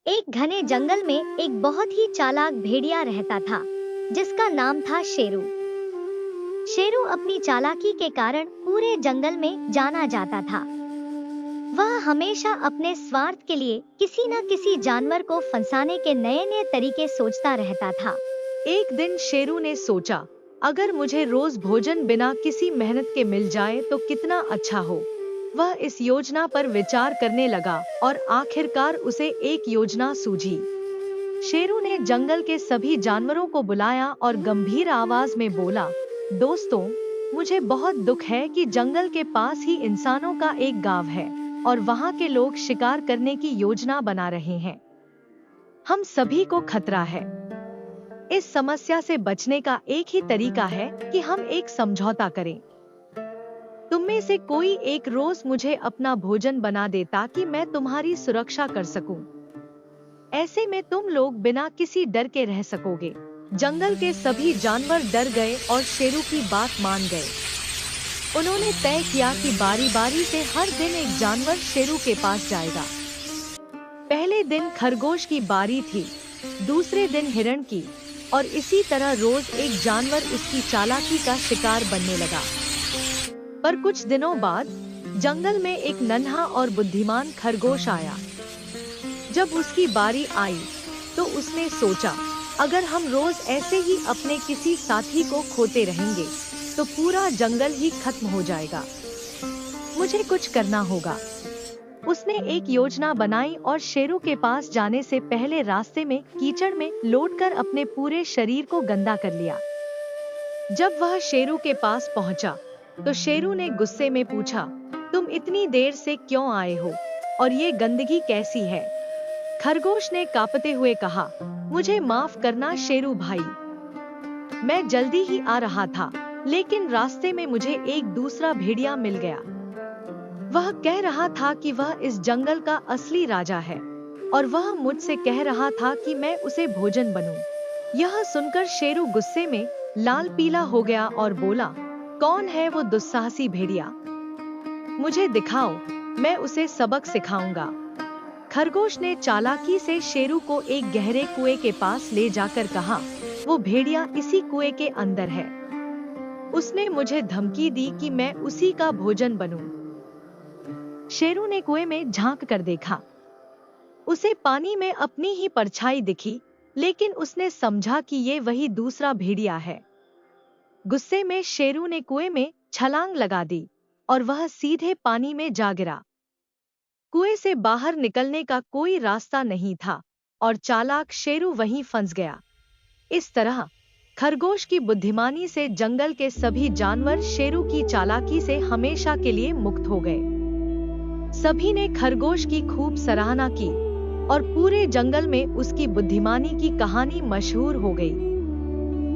एक घने जंगल में एक बहुत ही चालाक भेड़िया रहता था, जिसका नाम था शेरू। शेरू अपनी चालाकी के कारण पूरे जंगल में जाना जाता था। वह हमेशा अपने स्वार्थ के लिए किसी न किसी जानवर को फंसाने के नए नए तरीके सोचता रहता था। एक दिन शेरू ने सोचा, अगर मुझे रोज भोजन बिना किसी मेहनत के मिल जाए तो कितना अच्छा हो। वह इस योजना पर विचार करने लगा और आखिरकार उसे एक योजना सूझी। शेरू ने जंगल के सभी जानवरों को बुलाया और गंभीर आवाज में बोला, दोस्तों, मुझे बहुत दुख है कि जंगल के पास ही इंसानों का एक गांव है और वहां के लोग शिकार करने की योजना बना रहे हैं। हम सभी को खतरा है। इस समस्या से बचने का एक ही तरीका है कि हम एक समझौता करें। तुम में से कोई एक रोज मुझे अपना भोजन बना दे ताकि मैं तुम्हारी सुरक्षा कर सकूं। ऐसे में तुम लोग बिना किसी डर के रह सकोगे। जंगल के सभी जानवर डर गए और शेरू की बात मान गए। उन्होंने तय किया कि बारी बारी से हर दिन एक जानवर शेरू के पास जाएगा। पहले दिन खरगोश की बारी थी, दूसरे दिन हिरण की, और इसी तरह रोज एक जानवर उसकी चालाकी का शिकार बनने लगा। पर कुछ दिनों बाद जंगल में एक नन्हा और बुद्धिमान खरगोश आया। जब उसकी बारी आई तो उसने सोचा, अगर हम रोज ऐसे ही अपने किसी साथी को खोते रहेंगे तो पूरा जंगल ही खत्म हो जाएगा। मुझे कुछ करना होगा। उसने एक योजना बनाई और शेरू के पास जाने से पहले रास्ते में कीचड़ में लौटकर अपने पूरे शरीर को गंदा कर लिया। जब वह शेरू के पास पहुंचा तो शेरू ने गुस्से में पूछा, तुम इतनी देर से क्यों आए हो और ये गंदगी कैसी है? खरगोश ने कांपते हुए कहा, मुझे माफ करना शेरू भाई, मैं जल्दी ही आ रहा था, लेकिन रास्ते में मुझे एक दूसरा भेड़िया मिल गया। वह कह रहा था कि वह इस जंगल का असली राजा है और वह मुझसे कह रहा था कि मैं उसे भोजन बनूं। यह सुनकर शेरू गुस्से में लाल पीला हो गया और बोला, कौन है वो दुस्साहसी भेड़िया? मुझे दिखाओ, मैं उसे सबक सिखाऊंगा। खरगोश ने चालाकी से शेरू को एक गहरे कुएं के पास ले जाकर कहा, वो भेड़िया इसी कुएं के अंदर है। उसने मुझे धमकी दी कि मैं उसी का भोजन बनूं। शेरू ने कुएं में झांक कर देखा। उसे पानी में अपनी ही परछाई दिखी, लेकिन उसने समझा कि ये वही दूसरा भेड़िया है। गुस्से में शेरू ने कुएं में छलांग लगा दी और वह सीधे पानी में जा गिरा। कुएं से बाहर निकलने का कोई रास्ता नहीं था और चालाक शेरू वहीं फंस गया। इस तरह खरगोश की बुद्धिमानी से जंगल के सभी जानवर शेरू की चालाकी से हमेशा के लिए मुक्त हो गए। सभी ने खरगोश की खूब सराहना की और पूरे जंगल में उसकी बुद्धिमानी की कहानी मशहूर हो गई।